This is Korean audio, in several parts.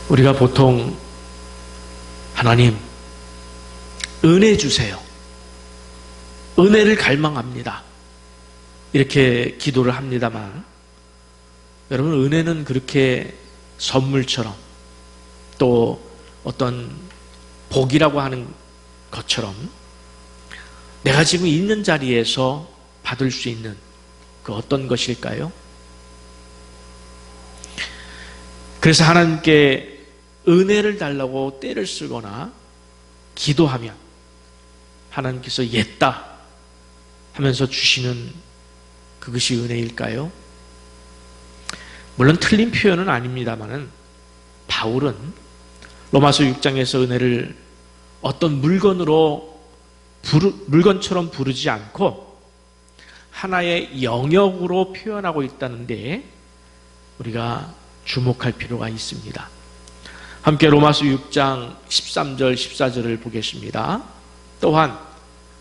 우리가 보통 하나님 은혜 주세요, 은혜를 갈망합니다, 이렇게 기도를 합니다만, 여러분, 은혜는 그렇게 선물처럼 또 어떤 복이라고 하는 것처럼 내가 지금 있는 자리에서 받을 수 있는 그 어떤 것일까요? 그래서 하나님께 은혜를 달라고 떼를 쓰거나 기도하면 하나님께서 옛다 하면서 주시는 그것이 은혜일까요? 물론 틀린 표현은 아닙니다만은 바울은 로마서 6장에서 은혜를 어떤 물건처럼 부르지 않고 하나의 영역으로 표현하고 있다는데 우리가 주목할 필요가 있습니다. 함께 로마서 6장 13절 14절을 보겠습니다. 또한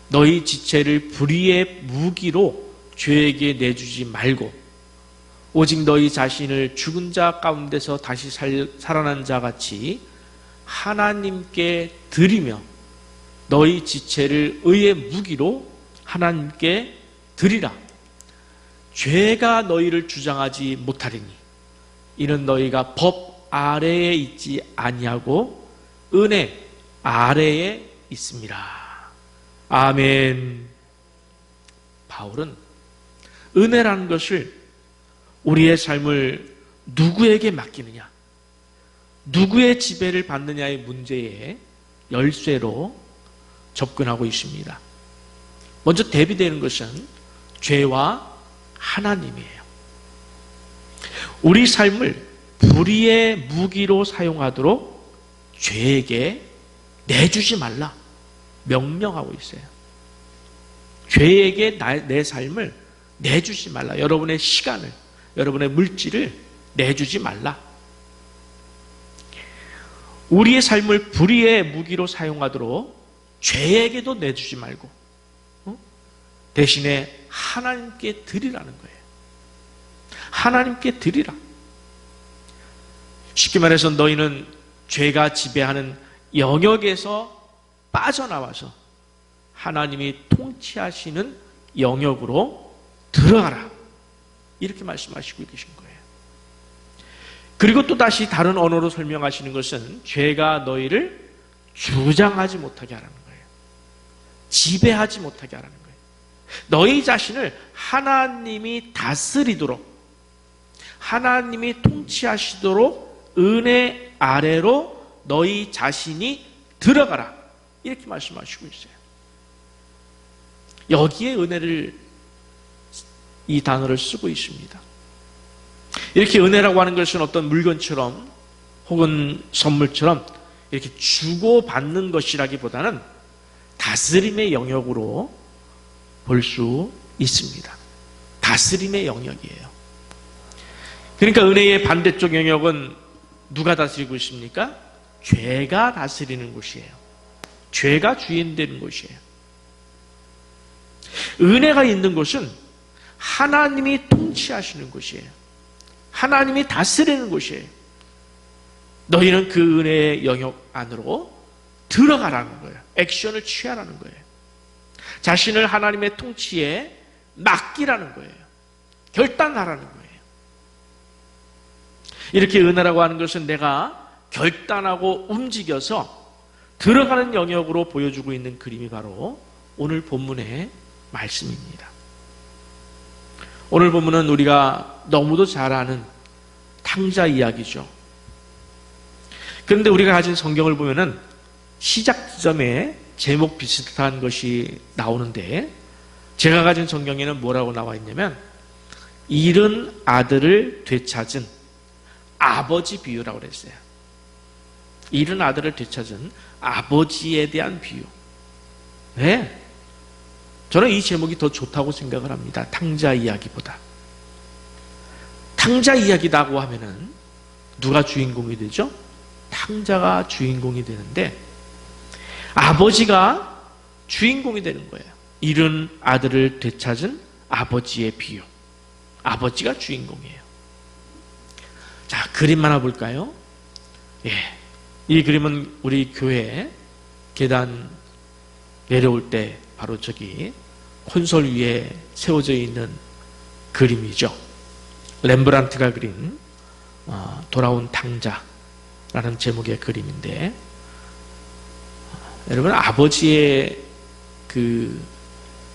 너희 지체를 불의의 무기로 죄에게 내주지 말고 오직 너희 자신을 죽은 자 가운데서 다시 살아난 자 같이 하나님께 드리며 너희 지체를 의의 무기로 하나님께 드리라. 죄가 너희를 주장하지 못하리니 이는 너희가 법 아래에 있지 아니하고 은혜 아래에 있습니다. 아멘. 바울은 은혜라는 것을 우리의 삶을 누구에게 맡기느냐, 누구의 지배를 받느냐의 문제에 열쇠로 접근하고 있습니다. 먼저 대비되는 것은 죄와 하나님이에요. 우리 삶을 불의의 무기로 사용하도록 죄에게 내주지 말라 명령하고 있어요. 죄에게 내 삶을 내주지 말라. 여러분의 시간을, 여러분의 물질을 내주지 말라. 우리의 삶을 불의의 무기로 사용하도록 죄에게도 내주지 말고 대신에 하나님께 드리라는 거예요. 하나님께 드리라. 쉽게 말해서 너희는 죄가 지배하는 영역에서 빠져나와서 하나님이 통치하시는 영역으로 들어가라. 이렇게 말씀하시고 계신 거예요. 그리고 또 다시 다른 언어로 설명하시는 것은 죄가 너희를 주장하지 못하게 하라는 거예요. 지배하지 못하게 하라는 거예요. 너희 자신을 하나님이 다스리도록, 하나님이 통치하시도록 은혜 아래로 너희 자신이 들어가라. 이렇게 말씀하시고 있어요. 여기에 은혜를, 이 단어를 쓰고 있습니다. 이렇게 은혜라고 하는 것은 어떤 물건처럼 혹은 선물처럼 이렇게 주고받는 것이라기보다는 다스림의 영역으로 볼 수 있습니다. 다스림의 영역이에요. 그러니까 은혜의 반대쪽 영역은 누가 다스리고 있습니까? 죄가 다스리는 곳이에요. 죄가 주인 되는 곳이에요. 은혜가 있는 곳은 하나님이 통치하시는 곳이에요. 하나님이 다스리는 곳이에요. 너희는 그 은혜의 영역 안으로 들어가라는 거예요. 액션을 취하라는 거예요. 자신을 하나님의 통치에 맡기라는 거예요. 결단하라는 거예요. 이렇게 은혜라고 하는 것은 내가 결단하고 움직여서 들어가는 영역으로 보여주고 있는 그림이 바로 오늘 본문의 말씀입니다. 오늘 본문은 우리가 너무도 잘 아는 탕자 이야기죠. 그런데 우리가 가진 성경을 보면은 시작 지점에 제목 비슷한 것이 나오는데, 제가 가진 성경에는 뭐라고 나와 있냐면 잃은 아들을 되찾은 아버지 비유라고 그랬어요. 잃은 아들을 되찾은 아버지에 대한 비유. 네. 저는 이 제목이 더 좋다고 생각을 합니다. 탕자 이야기보다. 탕자 이야기라고 하면은 누가 주인공이 되죠? 탕자가 주인공이 되는데 아버지가 주인공이 되는 거예요. 잃은 아들을 되찾은 아버지의 비유. 아버지가 주인공이에요. 자, 그림 하나 볼까요? 예, 이 그림은 우리 교회 계단 내려올 때 바로 저기 콘솔 위에 세워져 있는 그림이죠. 렘브란트가 그린 돌아온 탕자라는 제목의 그림인데, 여러분 아버지의 그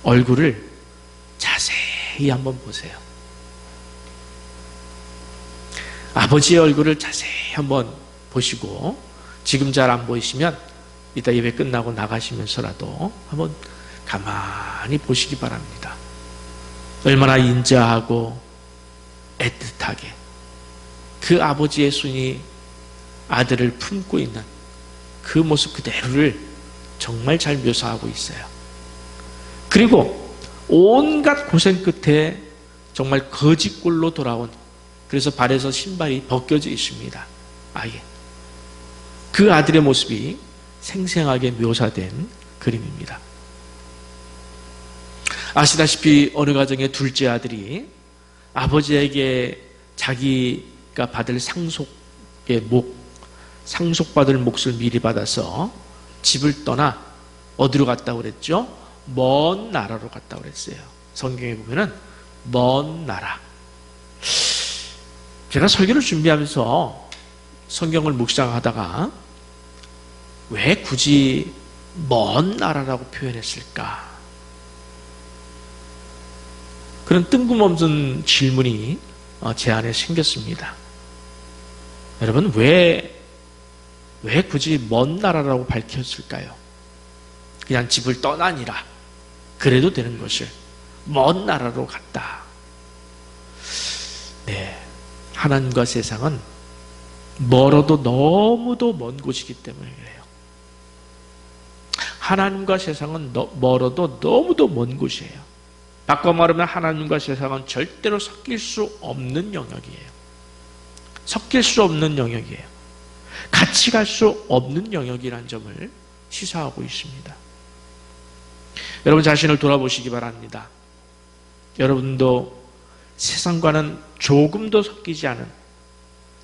얼굴을 자세히 한번 보세요. 아버지의 얼굴을 자세히 한번 보시고, 지금 잘 안 보이시면 이따 예배 끝나고 나가시면서라도 한번 가만히 보시기 바랍니다. 얼마나 인자하고 애틋하게 그 아버지의 손이 아들을 품고 있는 그 모습 그대로를 정말 잘 묘사하고 있어요. 그리고 온갖 고생 끝에 정말 거지꼴로 돌아온, 그래서 발에서 신발이 벗겨져 있습니다. 아예 그 아들의 모습이 생생하게 묘사된 그림입니다. 아시다시피 어느 가정의 둘째 아들이 아버지에게 자기가 받을 상속받을 몫을 미리 받아서 집을 떠나 어디로 갔다고 그랬죠? 먼 나라로 갔다고 그랬어요. 성경에 보면은 먼 나라. 제가 설교를 준비하면서 성경을 묵상하다가 왜 굳이 먼 나라라고 표현했을까? 그런 뜬금없는 질문이 제 안에 생겼습니다. 여러분, 왜 굳이 먼 나라라고 밝혔을까요? 그냥 집을 떠나니라 그래도 되는 것을 먼 나라로 갔다. 네, 하나님과 세상은 멀어도 너무도 먼 곳이기 때문에 그래요. 하나님과 세상은 멀어도 너무도 먼 곳이에요. 바꿔 말하면 하나님과 세상은 절대로 섞일 수 없는 영역이에요. 섞일 수 없는 영역이에요. 같이 갈 수 없는 영역이라는 점을 시사하고 있습니다. 여러분 자신을 돌아보시기 바랍니다. 여러분도 세상과는 조금도 섞이지 않은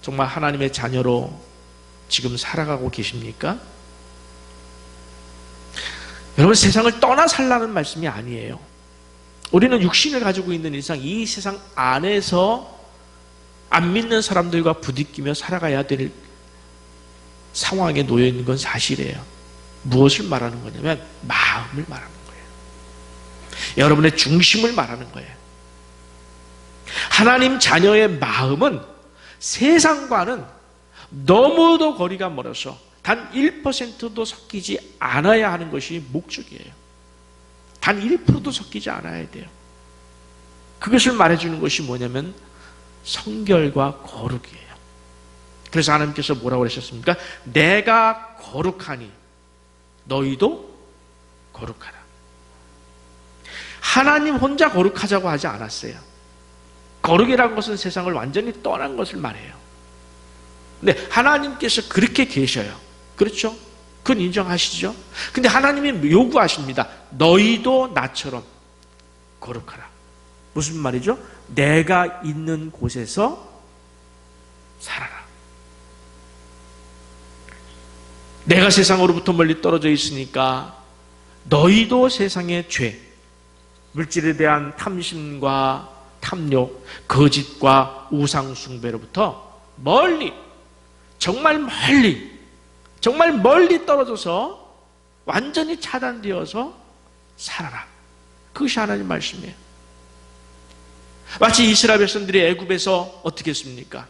정말 하나님의 자녀로 지금 살아가고 계십니까? 여러분, 세상을 떠나 살라는 말씀이 아니에요. 우리는 육신을 가지고 있는 이상 이 세상 안에서 안 믿는 사람들과 부딪히며 살아가야 될 상황에 놓여 있는 건 사실이에요. 무엇을 말하는 거냐면 마음을 말하는 거예요. 여러분의 중심을 말하는 거예요. 하나님 자녀의 마음은 세상과는 너무도 거리가 멀어서 단 1%도 섞이지 않아야 하는 것이 목적이에요. 단 1%도 섞이지 않아야 돼요. 그것을 말해주는 것이 뭐냐면 성결과 거룩이에요. 그래서 하나님께서 뭐라고 하셨습니까? 내가 거룩하니 너희도 거룩하라. 하나님 혼자 거룩하자고 하지 않았어요. 거룩이라는 것은 세상을 완전히 떠난 것을 말해요. 근데 하나님께서 그렇게 계셔요. 그렇죠? 그건 인정하시죠? 근데 하나님이 요구하십니다. 너희도 나처럼 거룩하라. 무슨 말이죠? 내가 있는 곳에서 살아라. 내가 세상으로부터 멀리 떨어져 있으니까 너희도 세상의 죄, 물질에 대한 탐심과 탐욕, 거짓과 우상 숭배로부터 멀리, 정말 멀리 떨어져서 완전히 차단되어서 살아라. 그것이 하나님 말씀이에요. 마치 이스라엘 백성들이 애굽에서 어떻게 했습니까?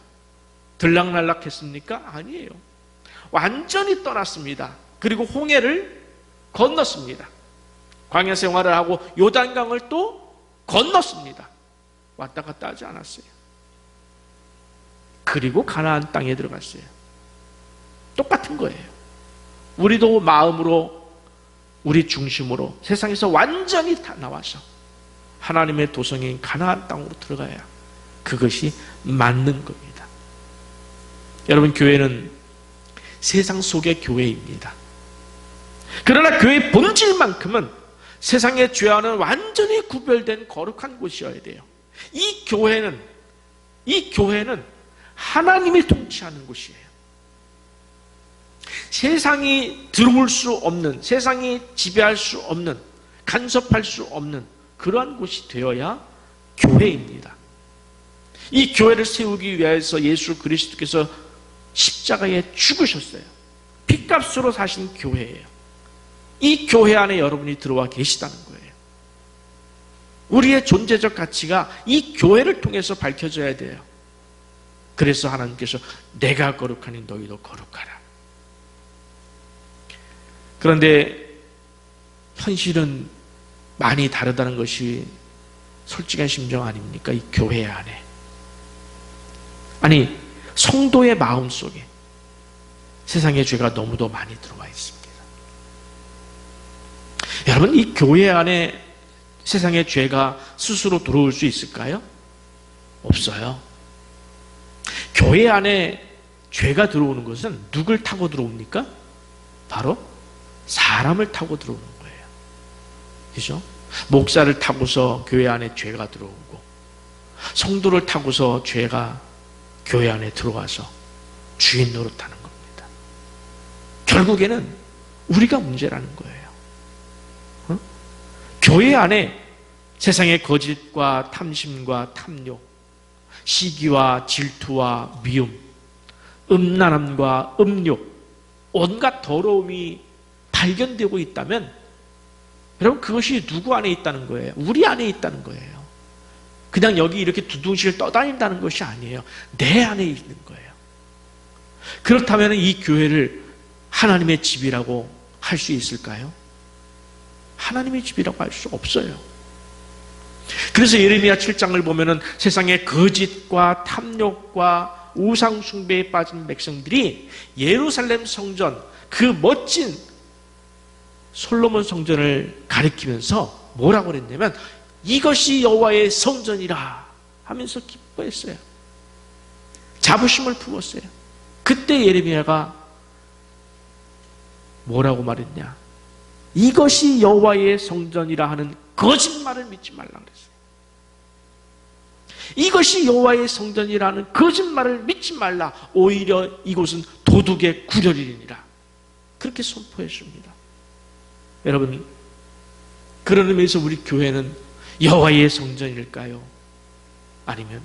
들락날락했습니까? 아니에요. 완전히 떠났습니다. 그리고 홍해를 건넜습니다. 광야 생활을 하고 요단강을 또 건넜습니다. 왔다 갔다 하지 않았어요. 그리고 가나안 땅에 들어갔어요. 똑같은 거예요. 우리도 마음으로, 우리 중심으로 세상에서 완전히 다 나와서 하나님의 도성인 가나안 땅으로 들어가야 그것이 맞는 겁니다. 여러분, 교회는 세상 속의 교회입니다. 그러나 교회의 본질만큼은 세상의 죄와는 완전히 구별된 거룩한 곳이어야 돼요. 이 교회는 하나님이 통치하는 곳이에요. 세상이 들어올 수 없는, 세상이 지배할 수 없는, 간섭할 수 없는 그러한 곳이 되어야 교회입니다. 이 교회를 세우기 위해서 예수 그리스도께서 십자가에 죽으셨어요. 핏값으로 사신 교회예요. 이 교회 안에 여러분이 들어와 계시다는 거예요. 우리의 존재적 가치가 이 교회를 통해서 밝혀져야 돼요. 그래서 하나님께서 내가 거룩하니 너희도 거룩하라. 그런데 현실은 많이 다르다는 것이 솔직한 심정 아닙니까? 이 교회 안에. 아니, 성도의 마음속에 세상의 죄가 너무도 많이 들어와 있습니다. 여러분, 이 교회 안에 세상의 죄가 스스로 들어올 수 있을까요? 없어요. 교회 안에 죄가 들어오는 것은 누굴 타고 들어옵니까? 바로 사람을 타고 들어오는 거예요. 그죠? 목사를 타고서 교회 안에 죄가 들어오고, 성도를 타고서 죄가 교회 안에 들어와서 주인 노릇하는 겁니다. 결국에는 우리가 문제라는 거예요. 교회 안에 세상의 거짓과 탐심과 탐욕, 시기와 질투와 미움, 음란함과 음욕, 온갖 더러움이 발견되고 있다면 여러분, 그것이 누구 안에 있다는 거예요? 우리 안에 있다는 거예요. 그냥 여기 이렇게 두둥실 떠다닌다는 것이 아니에요. 내 안에 있는 거예요. 그렇다면 이 교회를 하나님의 집이라고 할 수 있을까요? 하나님의 집이라고 할 수 없어요. 그래서 예레미야 7장을 보면은 세상의 거짓과 탐욕과 우상 숭배에 빠진 백성들이 예루살렘 성전, 그 멋진 솔로몬 성전을 가리키면서 뭐라고 그랬냐면 이것이 여호와의 성전이라 하면서 기뻐했어요. 자부심을 품었어요. 그때 예레미야가 뭐라고 말했냐? 이것이 여호와의 성전이라 하는 거짓말을 믿지 말라 그랬어요. 이것이 여호와의 성전이라는 거짓말을 믿지 말라. 오히려 이곳은 도둑의 구렬이니라. 그렇게 선포했습니다. 여러분, 그런 의미에서 우리 교회는 여호와의 성전일까요? 아니면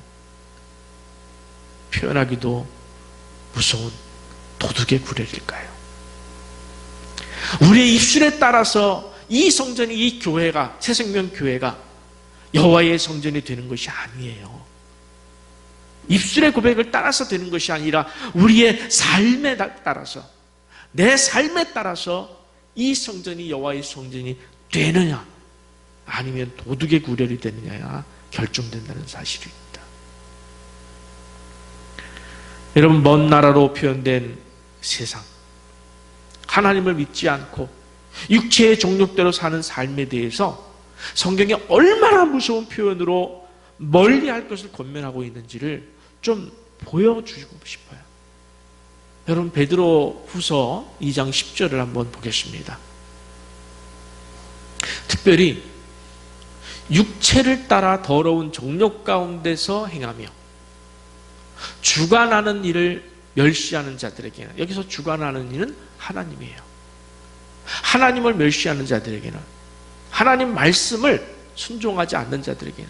표현하기도 무서운 도둑의 구렬일까요? 우리의 입술에 따라서 이 성전이, 이 교회가, 새생명교회가 여호와의 성전이 되는 것이 아니에요. 입술의 고백을 따라서 되는 것이 아니라 우리의 삶에 따라서, 내 삶에 따라서 이 성전이 여호와의 성전이 되느냐 아니면 도둑의 구렬이 되느냐가 결정된다는 사실입니다. 여러분, 먼 나라로 표현된 세상, 하나님을 믿지 않고 육체의 정욕대로 사는 삶에 대해서 성경이 얼마나 무서운 표현으로 멀리할 것을 권면하고 있는지를 좀 보여주고 싶어요. 여러분, 베드로 후서 2장 10절을 한번 보겠습니다. 특별히 육체를 따라 더러운 정욕 가운데서 행하며 주관하는 일을 멸시하는 자들에게는, 여기서 주관하는 일은 하나님이에요. 하나님을 멸시하는 자들에게는, 하나님 말씀을 순종하지 않는 자들에게는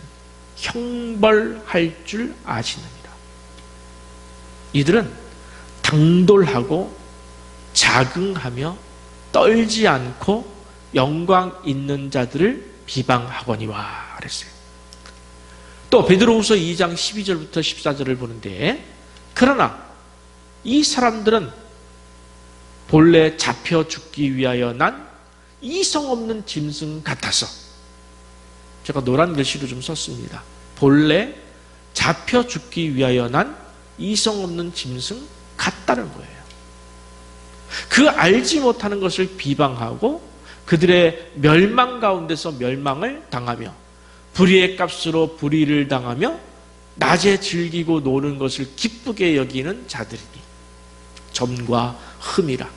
형벌할 줄 아시느니라. 이들은 당돌하고 자긍하며 떨지 않고 영광 있는 자들을 비방하거니와 그랬어요. 또 베드로후서 2장 12절부터 14절을 보는데, 그러나 이 사람들은 본래 잡혀 죽기 위하여 난 이성 없는 짐승 같아서, 제가 노란 글씨로 좀 썼습니다. 본래 잡혀 죽기 위하여 난 이성 없는 짐승 같다는 거예요. 그 알지 못하는 것을 비방하고 그들의 멸망 가운데서 멸망을 당하며 불의의 값으로 불의를 당하며 낮에 즐기고 노는 것을 기쁘게 여기는 자들이니 점과 흠이라.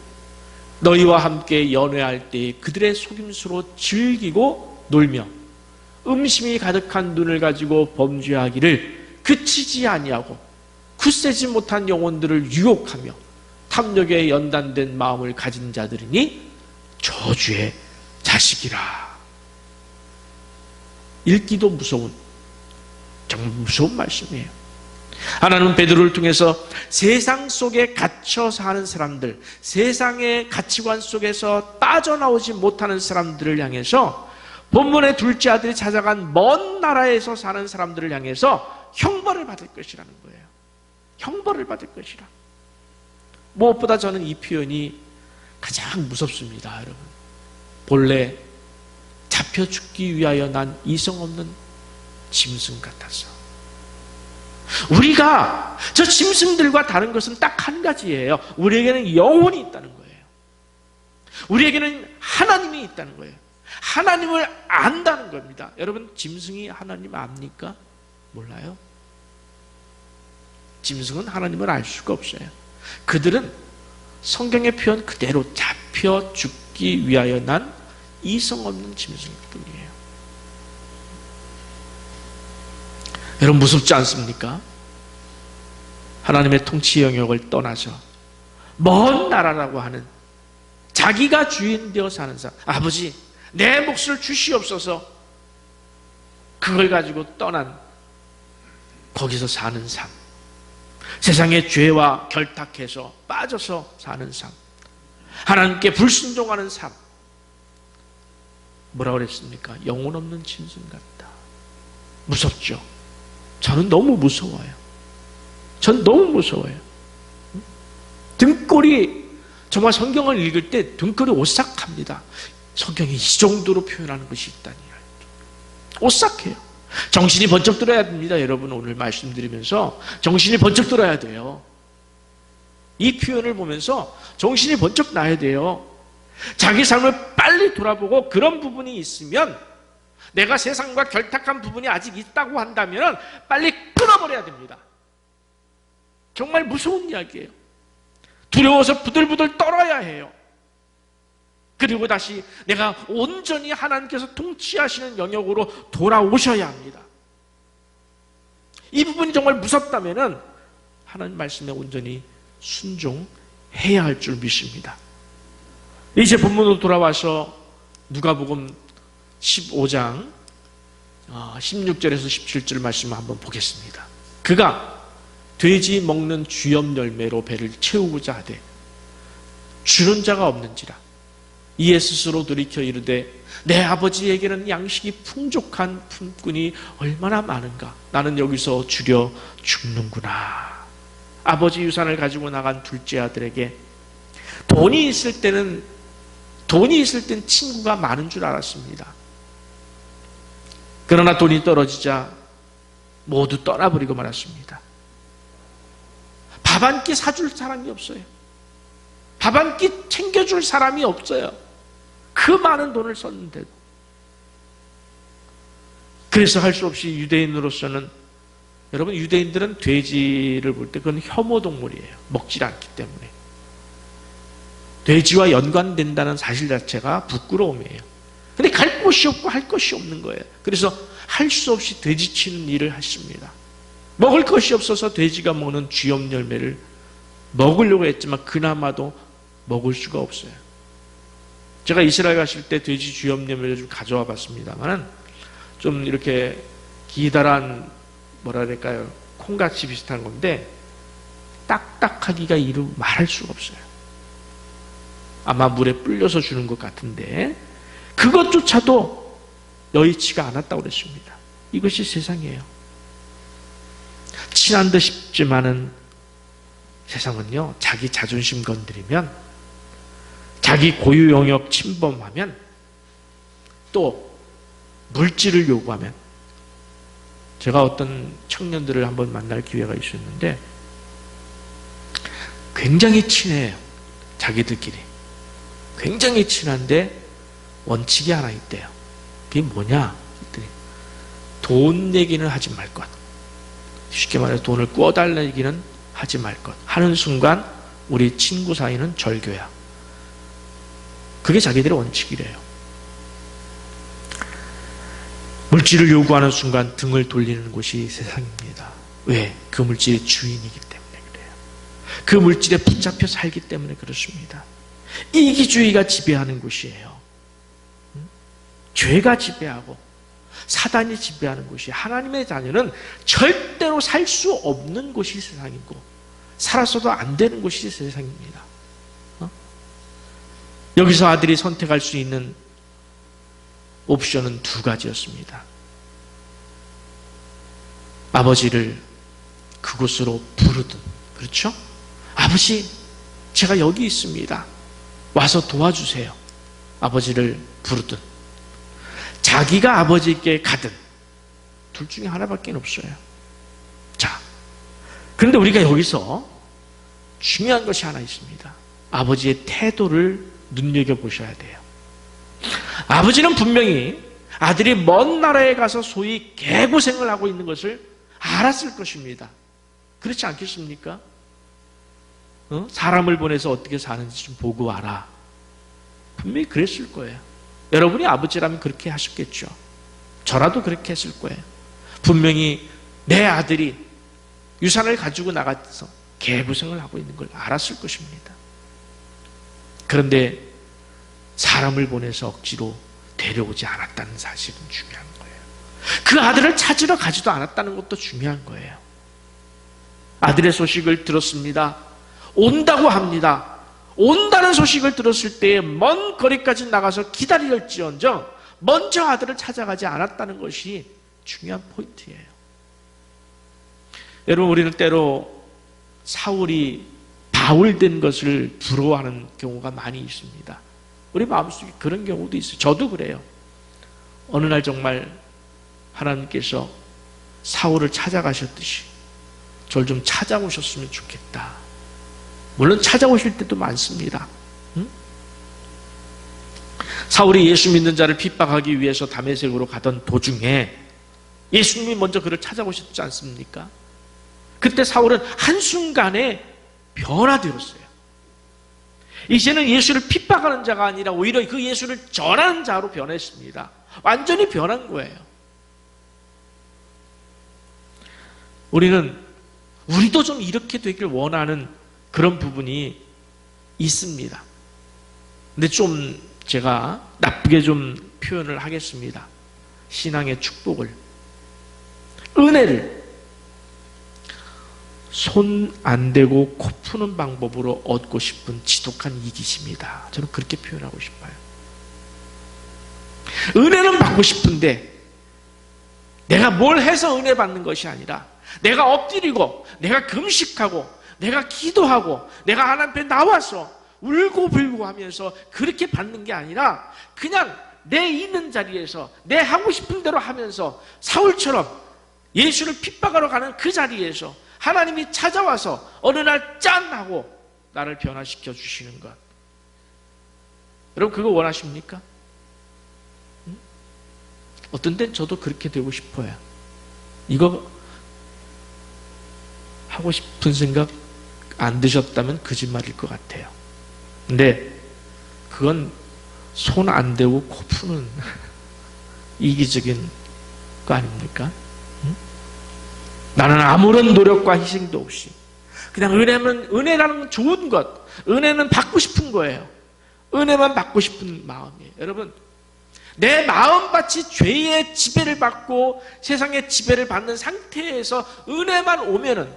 너희와 함께 연회할 때에 그들의 속임수로 즐기고 놀며 음심이 가득한 눈을 가지고 범죄하기를 그치지 아니하고 굳세지 못한 영혼들을 유혹하며 탐욕에 연단된 마음을 가진 자들이니 저주의 자식이라. 읽기도 무서운, 정말 무서운 말씀이에요. 하나님은 베드로를 통해서 세상 속에 갇혀 사는 사람들, 세상의 가치관 속에서 빠져나오지 못하는 사람들을 향해서, 본문의 둘째 아들이 찾아간 먼 나라에서 사는 사람들을 향해서 형벌을 받을 것이라는 거예요. 형벌을 받을 것이라. 무엇보다 저는 이 표현이 가장 무섭습니다, 여러분. 본래 잡혀 죽기 위하여 난 이성 없는 짐승 같아서. 우리가 저 짐승들과 다른 것은 딱 한 가지예요. 우리에게는 영혼이 있다는 거예요. 우리에게는 하나님이 있다는 거예요. 하나님을 안다는 겁니다. 여러분, 짐승이 하나님 압니까? 몰라요. 짐승은 하나님을 알 수가 없어요. 그들은 성경의 표현 그대로 잡혀 죽기 위하여 난 이성 없는 짐승일 뿐이에요. 여러분, 무섭지 않습니까? 하나님의 통치 영역을 떠나서 먼 나라라고 하는, 자기가 주인 되어 사는 사람, 아버지 내 몫을 주시옵소서, 그걸 가지고 떠난, 거기서 사는 삶, 세상의 죄와 결탁해서 빠져서 사는 삶, 하나님께 불순종하는 삶, 뭐라고 그랬습니까? 영혼 없는 짐승 같다. 무섭죠? 저는 너무 무서워요. 전 너무 무서워요. 등골이, 정말 성경을 읽을 때 등골이 오싹합니다. 성경이 이 정도로 표현하는 것이 있다니. 오싹해요. 정신이 번쩍 들어야 됩니다. 여러분, 오늘 말씀드리면서 정신이 번쩍 들어야 돼요. 이 표현을 보면서 정신이 번쩍 나야 돼요. 자기 삶을 빨리 돌아보고 그런 부분이 있으면, 내가 세상과 결탁한 부분이 아직 있다고 한다면 빨리 끊어버려야 됩니다. 정말 무서운 이야기예요. 두려워서 부들부들 떨어야 해요. 그리고 다시 내가 온전히 하나님께서 통치하시는 영역으로 돌아오셔야 합니다. 이 부분이 정말 무섭다면 하나님 말씀에 온전히 순종해야 할 줄 믿습니다. 이제 본문으로 돌아와서 누가복음 15장 16절에서 17절 말씀을 한번 보겠습니다. 그가 돼지 먹는 쥐염 열매로 배를 채우고자 하되 주는 자가 없는지라. 이에 스스로 돌이켜 이르되 내 아버지에게는 양식이 풍족한 품꾼이 얼마나 많은가. 나는 여기서 줄여 죽는구나. 아버지 유산을 가지고 나간 둘째 아들에게 돈이 있을 때는 친구가 많은 줄 알았습니다. 그러나 돈이 떨어지자 모두 떠나버리고 말았습니다. 밥 한 끼 사줄 사람이 없어요. 밥 한 끼 챙겨줄 사람이 없어요. 그 많은 돈을 썼는데도. 그래서 할 수 없이 유대인으로서는, 여러분, 유대인들은 돼지를 볼 때 그건 혐오 동물이에요. 먹질 않기 때문에. 돼지와 연관된다는 사실 자체가 부끄러움이에요. 근데 갈 곳이 없고 할 것이 없는 거예요. 그래서 할 수 없이 돼지 치는 일을 했습니다. 먹을 것이 없어서 돼지가 먹는 쥐염 열매를 먹으려고 했지만 그나마도 먹을 수가 없어요. 제가 이스라엘 갔을 때 돼지 쥐염 열매를 좀 가져와 봤습니다만 좀 이렇게 기다란, 뭐라 그럴까요, 콩같이 비슷한 건데 딱딱하기가 이루 말할 수가 없어요. 아마 물에 불려서 주는 것 같은데 그것조차도 여의치가 않았다고 그랬습니다. 이것이 세상이에요. 친한 듯 싶지만은 세상은요, 자기 자존심 건드리면, 자기 고유 영역 침범하면, 또 물질을 요구하면, 제가 어떤 청년들을 한번 만날 기회가 있었는데 굉장히 친해요. 자기들끼리 굉장히 친한데 원칙이 하나 있대요. 그게 뭐냐? 돈 내기는 하지 말 것. 쉽게 말해서 돈을 꾸어달라기는 하지 말 것. 하는 순간 우리 친구 사이는 절교야. 그게 자기들의 원칙이래요. 물질을 요구하는 순간 등을 돌리는 곳이 세상입니다. 왜? 그 물질의 주인이기 때문에 그래요. 그 물질에 붙잡혀 살기 때문에 그렇습니다. 이기주의가 지배하는 곳이에요. 죄가 지배하고 사단이 지배하는 곳이, 하나님의 자녀는 절대로 살 수 없는 곳이 세상이고 살았어도 안 되는 곳이 세상입니다. 여기서 아들이 선택할 수 있는 옵션은 두 가지였습니다. 아버지를 그곳으로 부르든, 그렇죠? 아버지, 제가 여기 있습니다. 와서 도와주세요. 아버지를 부르든, 자기가 아버지께 가든, 둘 중에 하나밖에 없어요. 자, 그런데 우리가 여기서 중요한 것이 하나 있습니다. 아버지의 태도를 눈여겨보셔야 돼요. 아버지는 분명히 아들이 먼 나라에 가서 소위 개고생을 하고 있는 것을 알았을 것입니다. 그렇지 않겠습니까? 사람을 보내서 어떻게 사는지 좀 보고 와라. 분명히 그랬을 거예요. 여러분이 아버지라면 그렇게 하셨겠죠. 저라도 그렇게 했을 거예요. 분명히 내 아들이 유산을 가지고 나가서 개고생을 하고 있는 걸 알았을 것입니다. 그런데 사람을 보내서 억지로 데려오지 않았다는 사실은 중요한 거예요. 그 아들을 찾으러 가지도 않았다는 것도 중요한 거예요. 아들의 소식을 들었습니다. 온다고 합니다. 온다는 소식을 들었을 때에 먼 거리까지 나가서 기다릴지언정 먼저 아들을 찾아가지 않았다는 것이 중요한 포인트예요. 여러분, 우리는 때로 사울이 바울 된 것을 부러워하는 경우가 많이 있습니다. 우리 마음속에 그런 경우도 있어요. 저도 그래요. 어느 날 정말 하나님께서 사울을 찾아가셨듯이 저를 좀 찾아오셨으면 좋겠다. 물론 찾아오실 때도 많습니다. 사울이 예수 믿는 자를 핍박하기 위해서 다메섹으로 가던 도중에 예수님이 먼저 그를 찾아오셨지 않습니까? 그때 사울은 한순간에 변화되었어요. 이제는 예수를 핍박하는 자가 아니라 오히려 그 예수를 전하는 자로 변했습니다. 완전히 변한 거예요. 우리도 좀 이렇게 되길 원하는 그런 부분이 있습니다. 근데 좀 제가 나쁘게 좀 표현을 하겠습니다. 신앙의 축복을, 은혜를 손 안 대고 코 푸는 방법으로 얻고 싶은 지독한 이기심이다. 저는 그렇게 표현하고 싶어요. 은혜는 받고 싶은데 내가 뭘 해서 은혜 받는 것이 아니라 내가 엎드리고 내가 금식하고 내가 기도하고 내가 하나님 앞에 나와서 울고 불고 하면서 그렇게 받는 게 아니라 그냥 내 있는 자리에서 내 하고 싶은 대로 하면서 사울처럼 예수를 핍박하러 가는 그 자리에서 하나님이 찾아와서 어느 날 짠 하고 나를 변화시켜 주시는 것. 여러분, 그거 원하십니까? 어떤 때는 저도 그렇게 되고 싶어요. 이거 하고 싶은 생각 안 드셨다면 거짓말일 것 같아요. 근데 그건 손 안 대고 코 푸는 이기적인 거 아닙니까? 나는 아무런 노력과 희생도 없이 그냥 은혜라는 좋은 것, 은혜는 받고 싶은 거예요. 은혜만 받고 싶은 마음이에요. 여러분, 내 마음밭이 죄의 지배를 받고 세상의 지배를 받는 상태에서 은혜만 오면은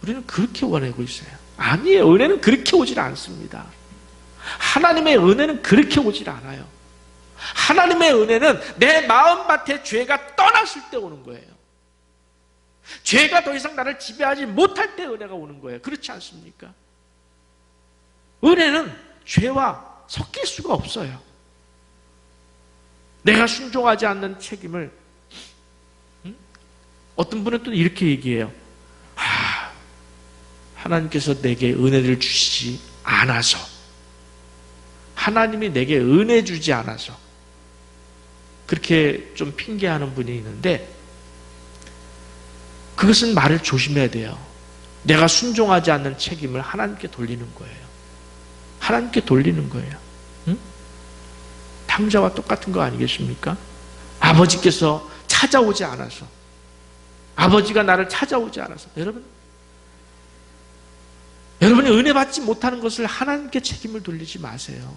우리는 그렇게 원하고 있어요. 아니에요. 은혜는 그렇게 오질 않습니다. 하나님의 은혜는 그렇게 오질 않아요. 하나님의 은혜는 내 마음밭에 죄가 떠났을 때 오는 거예요. 죄가 더 이상 나를 지배하지 못할 때 은혜가 오는 거예요. 그렇지 않습니까? 은혜는 죄와 섞일 수가 없어요. 내가 순종하지 않는 책임을, 어떤 분은 또 이렇게 얘기해요. 하나님께서 내게 은혜를 주시지 않아서, 하나님이 내게 은혜 주지 않아서, 그렇게 좀 핑계하는 분이 있는데, 그것은 말을 조심해야 돼요. 내가 순종하지 않는 책임을 하나님께 돌리는 거예요. 하나님께 돌리는 거예요. 탕자와 똑같은 거 아니겠습니까? 아버지께서 찾아오지 않아서 아버지가 나를 찾아오지 않아서. 여러분이 은혜 받지 못하는 것을 하나님께 책임을 돌리지 마세요.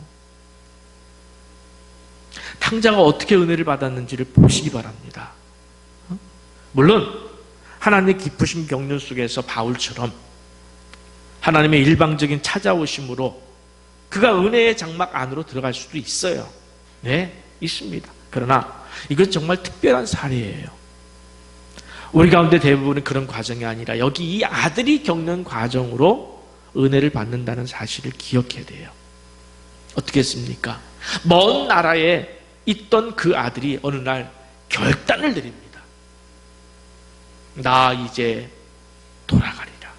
탕자가 어떻게 은혜를 받았는지를 보시기 바랍니다. 물론 하나님의 깊으신 경륜 속에서 바울처럼 하나님의 일방적인 찾아오심으로 그가 은혜의 장막 안으로 들어갈 수도 있어요. 네, 있습니다. 그러나 이건 정말 특별한 사례예요. 우리 가운데 대부분은 그런 과정이 아니라 여기 이 아들이 겪는 과정으로 은혜를 받는다는 사실을 기억해야 돼요. 어떻게 했습니까? 먼 나라에 있던 그 아들이 어느 날 결단을 내립니다. 나 이제 돌아가리라.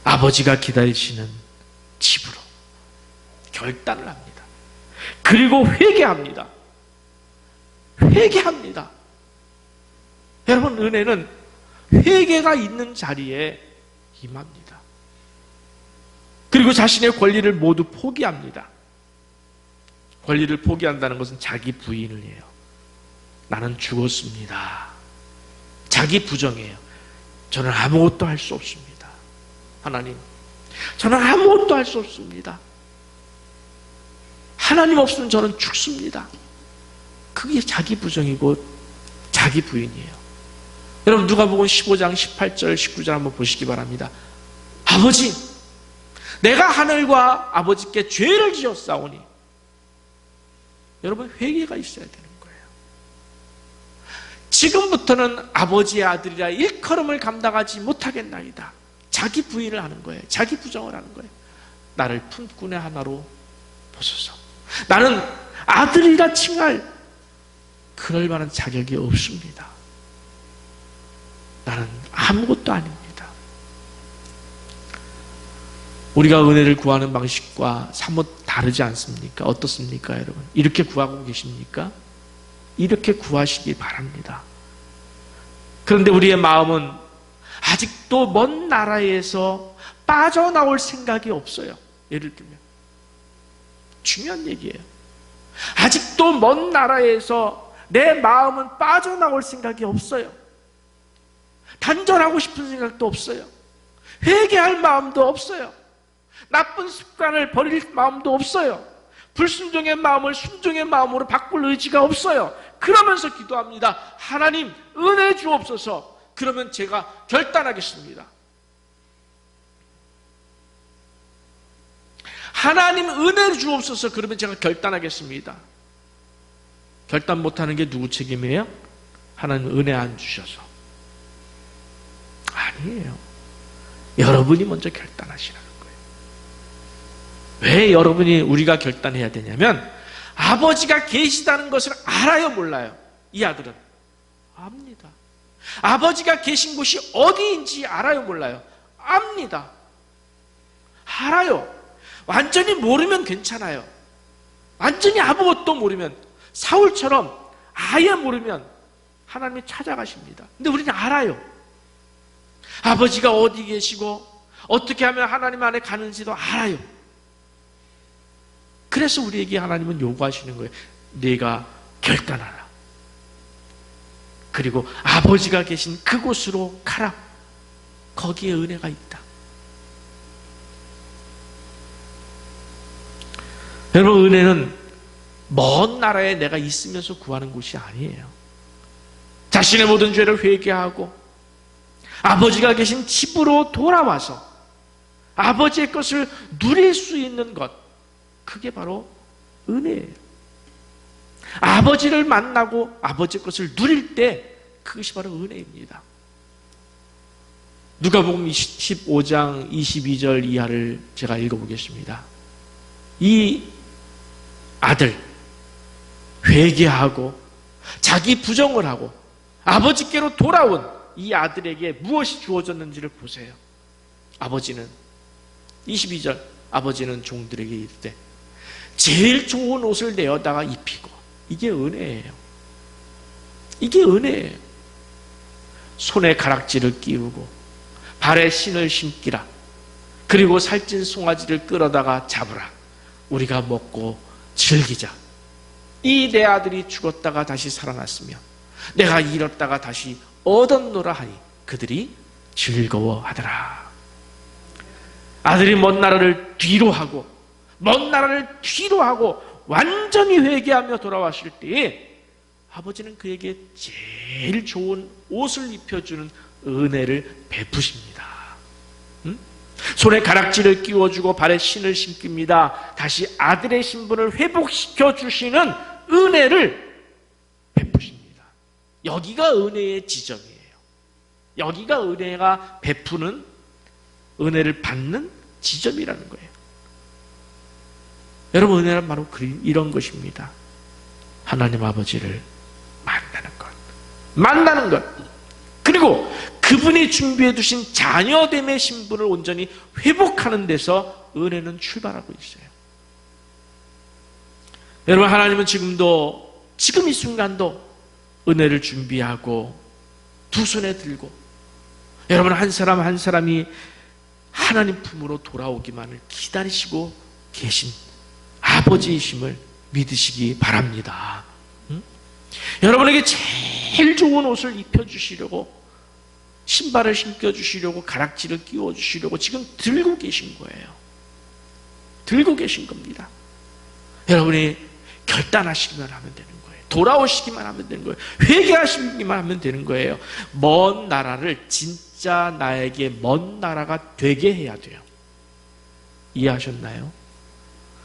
아버지가 기다리시는 집으로 결단을 합니다. 그리고 회개합니다. 회개합니다. 여러분, 은혜는 회개가 있는 자리에 임합니다. 그리고 자신의 권리를 모두 포기합니다. 권리를 포기한다는 것은 자기 부인을 해요. 나는 죽었습니다. 자기 부정해요. 저는 아무것도 할 수 없습니다. 하나님, 저는 아무것도 할 수 없습니다. 하나님 없으면 저는 죽습니다. 그게 자기 부정이고 자기 부인이에요. 여러분, 누가복음 15장 18절 19절 한번 보시기 바랍니다. 아버지, 내가 하늘과 아버지께 죄를 지었사오니. 여러분, 회개가 있어야 되는 거예요. 지금부터는 아버지의 아들이라 일컬음을 감당하지 못하겠나이다. 자기 부인을 하는 거예요. 자기 부정을 하는 거예요. 나를 품꾼의 하나로 보소서. 나는 아들이라 칭할 그럴 만한 자격이 없습니다. 나는 아무것도 아닙니다. 우리가 은혜를 구하는 방식과 사뭇 다르지 않습니까? 어떻습니까, 여러분? 이렇게 구하고 계십니까? 이렇게 구하시기 바랍니다. 그런데 우리의 마음은 아직도 먼 나라에서 빠져나올 생각이 없어요. 예를 들면 중요한 얘기예요. 아직도 먼 나라에서 내 마음은 빠져나올 생각이 없어요. 단절하고 싶은 생각도 없어요. 회개할 마음도 없어요. 나쁜 습관을 버릴 마음도 없어요. 불순종의 마음을 순종의 마음으로 바꿀 의지가 없어요. 그러면서 기도합니다. 하나님, 은혜 주옵소서. 그러면 제가 결단하겠습니다. 하나님, 은혜 주옵소서. 그러면 제가 결단하겠습니다. 결단 못하는 게 누구 책임이에요? 하나님 은혜 안 주셔서. 아니에요. 여러분이 먼저 결단하시라는 거예요. 왜 여러분이 우리가 결단해야 되냐면 아버지가 계시다는 것을 알아요, 몰라요? 이 아들은 압니다. 아버지가 계신 곳이 어디인지 알아요, 몰라요? 압니다. 알아요. 완전히 모르면 괜찮아요. 완전히 아무것도 모르면, 사울처럼 아예 모르면 하나님이 찾아가십니다. 근데 우리는 알아요. 아버지가 어디 계시고 어떻게 하면 하나님 안에 가는지도 알아요. 그래서 우리에게 하나님은 요구하시는 거예요. 네가 결단하라. 그리고 아버지가 계신 그곳으로 가라. 거기에 은혜가 있다. 여러분, 은혜는 먼 나라에 내가 있으면서 구하는 곳이 아니에요. 자신의 모든 죄를 회개하고 아버지가 계신 집으로 돌아와서 아버지의 것을 누릴 수 있는 것, 그게 바로 은혜예요. 아버지를 만나고 아버지의 것을 누릴 때 그것이 바로 은혜입니다. 누가복음 15장 22절 이하를 제가 읽어보겠습니다. 이 아들, 회개하고 자기 부정을 하고 아버지께로 돌아온 이 아들에게 무엇이 주어졌는지를 보세요. 아버지는 22절, 아버지는 종들에게 이르되 제일 좋은 옷을 내어다가 입히고, 이게 은혜예요. 이게 은혜예요. 손에 가락지를 끼우고 발에 신을 신기라. 그리고 살찐 송아지를 끌어다가 잡으라. 우리가 먹고 즐기자. 이 내 아들이 죽었다가 다시 살아났으며 내가 잃었다가 다시 얻었노라 하니 그들이 즐거워하더라. 아들이 먼 나라를 뒤로하고 완전히 회개하며 돌아왔을 때에 아버지는 그에게 제일 좋은 옷을 입혀주는 은혜를 베푸십니다. 손에 가락지를 끼워주고 발에 신을 신깁니다. 다시 아들의 신분을 회복시켜 주시는 은혜를 베푸십니다. 여기가 은혜의 지점이에요. 여기가 은혜가 베푸는, 은혜를 받는 지점이라는 거예요. 여러분, 은혜란 바로 이런 것입니다. 하나님 아버지를 만나는 것. 그리고 그분이 준비해 두신 자녀됨의 신분을 온전히 회복하는 데서 은혜는 출발하고 있어요. 여러분, 하나님은 지금 이 순간도 은혜를 준비하고 두 손에 들고 여러분 한 사람 한 사람이 하나님 품으로 돌아오기만을 기다리시고 계신 아버지이심을 믿으시기 바랍니다. 여러분에게 제일 좋은 옷을 입혀주시려고, 신발을 신겨주시려고, 가락지를 끼워주시려고 지금 들고 계신 거예요. 들고 계신 겁니다. 여러분이 결단하시기만 하면 되는 거예요. 돌아오시기만 하면 되는 거예요. 회개하시기만 하면 되는 거예요. 먼 나라를 진짜 나에게 먼 나라가 되게 해야 돼요. 이해하셨나요?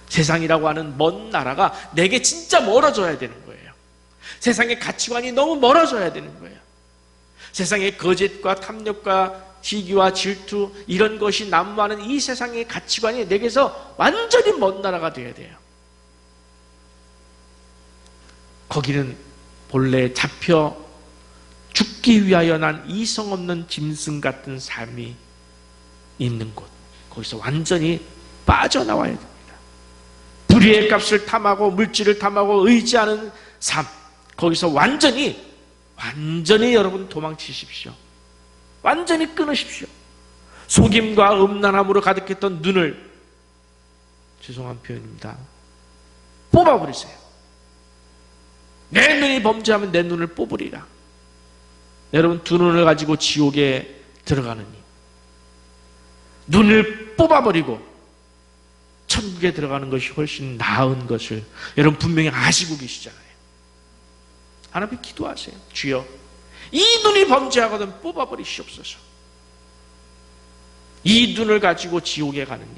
세상이라고 하는 먼 나라가 내게 진짜 멀어져야 되는 거예요. 세상의 가치관이 너무 멀어져야 되는 거예요. 세상의 거짓과 탐욕과 시기와 질투, 이런 것이 난무하는 이 세상의 가치관이 내게서 완전히 먼 나라가 되어야 돼요. 거기는 본래 잡혀 죽기 위하여 난 이성 없는 짐승 같은 삶이 있는 곳, 거기서 완전히 빠져나와야 됩니다. 불의의 값을 탐하고 물질을 탐하고 의지하는 삶, 거기서 완전히 여러분 도망치십시오. 완전히 끊으십시오. 속임과 음란함으로 가득했던 눈을, 죄송한 표현입니다, 뽑아버리세요. 내 눈이 범죄하면 내 눈을 뽑으리라. 여러분, 두 눈을 가지고 지옥에 들어가느니 눈을 뽑아버리고 천국에 들어가는 것이 훨씬 나은 것을 여러분 분명히 아시고 계시잖아요. 하나님 기도하세요. 주여, 이 눈이 범죄하거든 뽑아버리시옵소서. 이 눈을 가지고 지옥에 가느니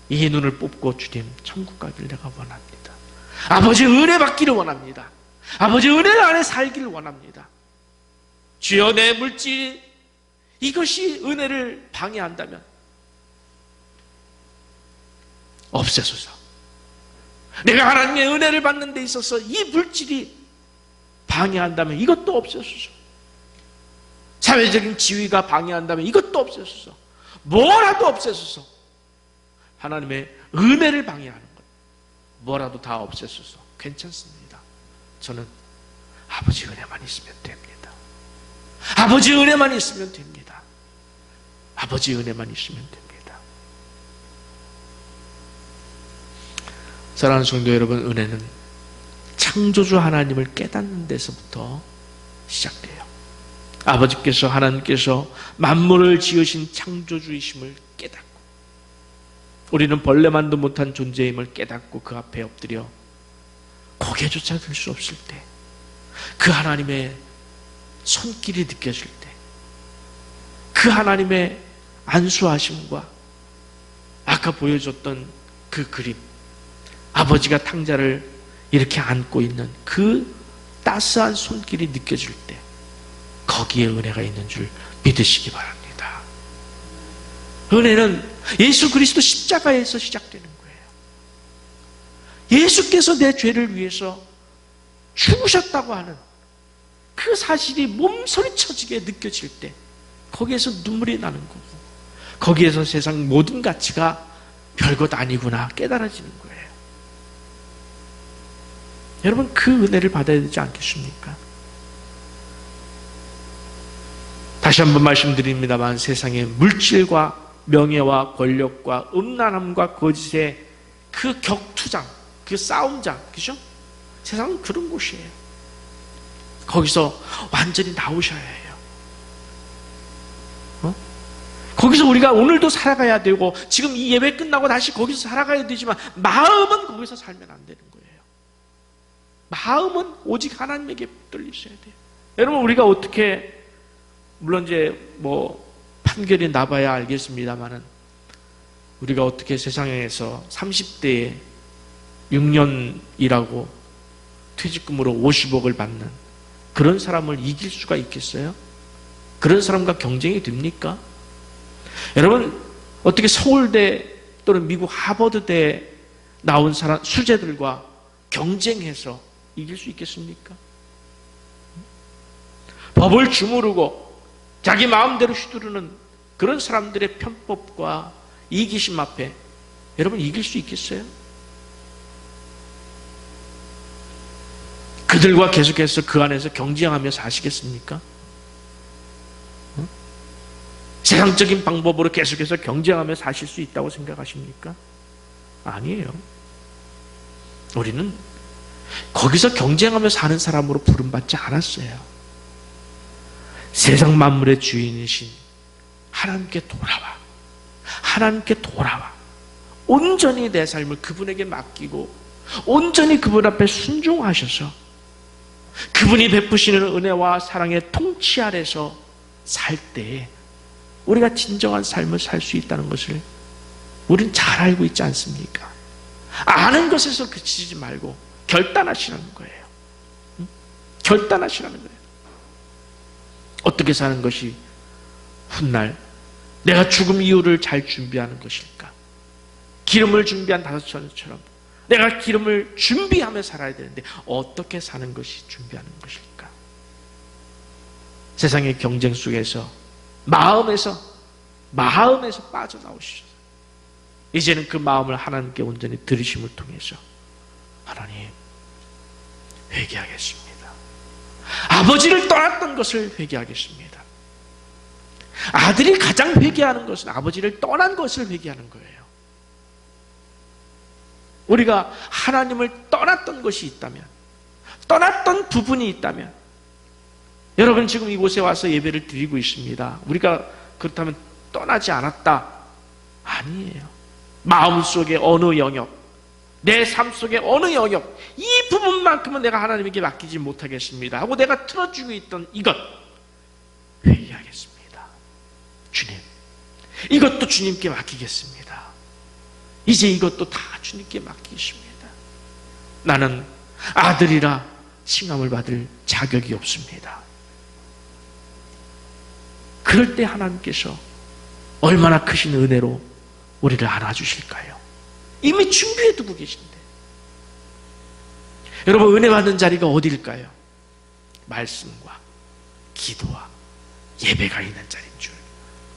이 눈을 뽑고 주님 천국 가기를 내가 원합니다. 아버지 은혜 받기를 원합니다. 아버지 은혜 안에 살기를 원합니다. 주여, 내 물질 이것이 은혜를 방해한다면 없애소서. 내가 하나님의 은혜를 받는 데 있어서 이 물질이 방해한다면 이것도 없애소서. 사회적인 지위가 방해한다면 이것도 없애소서. 뭐라도 없애소서. 하나님의 은혜를 방해하는 것, 뭐라도 다 없애소서. 괜찮습니다. 저는 아버지 은혜만 있으면 됩니다. 아버지 은혜만 있으면 됩니다. 아버지 은혜만 있으면 됩니다. 사랑하는 성도 여러분, 은혜는 창조주 하나님을 깨닫는 데서부터 시작돼요. 아버지께서, 하나님께서 만물을 지으신 창조주이심을 깨닫고, 우리는 벌레만도 못한 존재임을 깨닫고 그 앞에 엎드려 고개조차 들 수 없을 때, 그 하나님의 손길이 느껴질 때, 그 하나님의 안수하심과 아까 보여줬던 그 그림, 아버지가 탕자를 이렇게 안고 있는 그 따스한 손길이 느껴질 때, 거기에 은혜가 있는 줄 믿으시기 바랍니다. 은혜는 예수 그리스도 십자가에서 시작되는 거예요. 예수께서 내 죄를 위해서 죽으셨다고 하는 그 사실이 몸서리쳐지게 느껴질 때, 거기에서 눈물이 나는 거고, 거기에서 세상 모든 가치가 별것 아니구나 깨달아지는 거예요. 여러분, 그 은혜를 받아야 되지 않겠습니까? 다시 한번 말씀드립니다만, 세상의 물질과 명예와 권력과 음란함과 거짓의 그 격투장, 그 싸움장, 그죠? 세상은 그런 곳이에요. 거기서 완전히 나오셔야 해요. 거기서 우리가 오늘도 살아가야 되고 지금 이 예배 끝나고 다시 거기서 살아가야 되지만 마음은 거기서 살면 안 되는 거예요. 마음은 오직 하나님에게 붙들려 있어야 돼요. 여러분, 우리가 어떻게, 물론 이제 판결이 나봐야 알겠습니다만은, 우리가 어떻게 세상에서 30대에 6년 일하고 퇴직금으로 50억을 받는 그런 사람을 이길 수가 있겠어요? 그런 사람과 경쟁이 됩니까? 여러분, 어떻게 서울대 또는 미국 하버드대 나온 사람, 수재들과 경쟁해서 이길 수 있겠습니까? 법을 주무르고 자기 마음대로 휘두르는 그런 사람들의 편법과 이기심 앞에 여러분 이길 수 있겠어요? 그들과 계속해서 그 안에서 경쟁하며 사시겠습니까? 세상적인 방법으로 계속해서 경쟁하며 사실 수 있다고 생각하십니까? 아니에요. 우리는 거기서 경쟁하며 사는 사람으로 부름받지 않았어요. 세상 만물의 주인이신 하나님께 돌아와. 하나님께 돌아와. 온전히 내 삶을 그분에게 맡기고 온전히 그분 앞에 순종하셔서 그분이 베푸시는 은혜와 사랑의 통치 아래서 살 때에 우리가 진정한 삶을 살 수 있다는 것을 우리는 잘 알고 있지 않습니까? 아는 것에서 그치지 말고 결단하시라는 거예요. 결단하시라는 거예요. 어떻게 사는 것이 훗날 내가 죽음 이후를 잘 준비하는 것일까? 기름을 준비한 다섯처럼 내가 기름을 준비하며 살아야 되는데 어떻게 사는 것이 준비하는 것일까? 세상의 경쟁 속에서 마음에서 빠져나오시죠. 이제는 그 마음을 하나님께 온전히 들으심을 통해서 하나님 회개하겠습니다. 아버지를 떠났던 것을 회개하겠습니다. 아들이 가장 회개하는 것은 아버지를 떠난 것을 회개하는 거예요. 우리가 하나님을 떠났던 것이 있다면, 떠났던 부분이 있다면, 여러분 지금 이곳에 와서 예배를 드리고 있습니다. 우리가 그렇다면 떠나지 않았다? 아니에요. 마음속에 어느 영역, 내 삶 속에 어느 영역, 이 부분만큼은 내가 하나님에게 맡기지 못하겠습니다 하고 내가 틀어주고 있던 이것 회개하겠습니다. 주님, 이것도 주님께 맡기겠습니다. 이제 이것도 다 주님께 맡기십니다. 나는 아들이라 칭함을 받을 자격이 없습니다. 그럴 때 하나님께서 얼마나 크신 은혜로 우리를 안아주실까요? 이미 준비해 두고 계신데. 여러분, 은혜 받는 자리가 어디일까요? 말씀과 기도와 예배가 있는 자리인 줄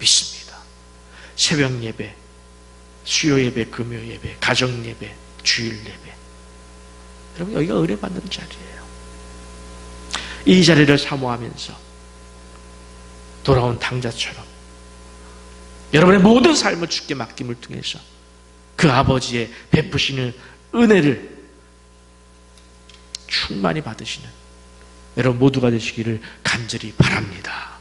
믿습니다. 새벽 예배, 수요 예배, 금요 예배, 가정 예배, 주일 예배. 여러분, 여기가 은혜 받는 자리예요. 이 자리를 사모하면서 돌아온 탕자처럼 여러분의 모든 삶을 주께 맡김을 통해서 그 아버지의 베푸시는 은혜를 충만히 받으시는 여러분 모두가 되시기를 간절히 바랍니다.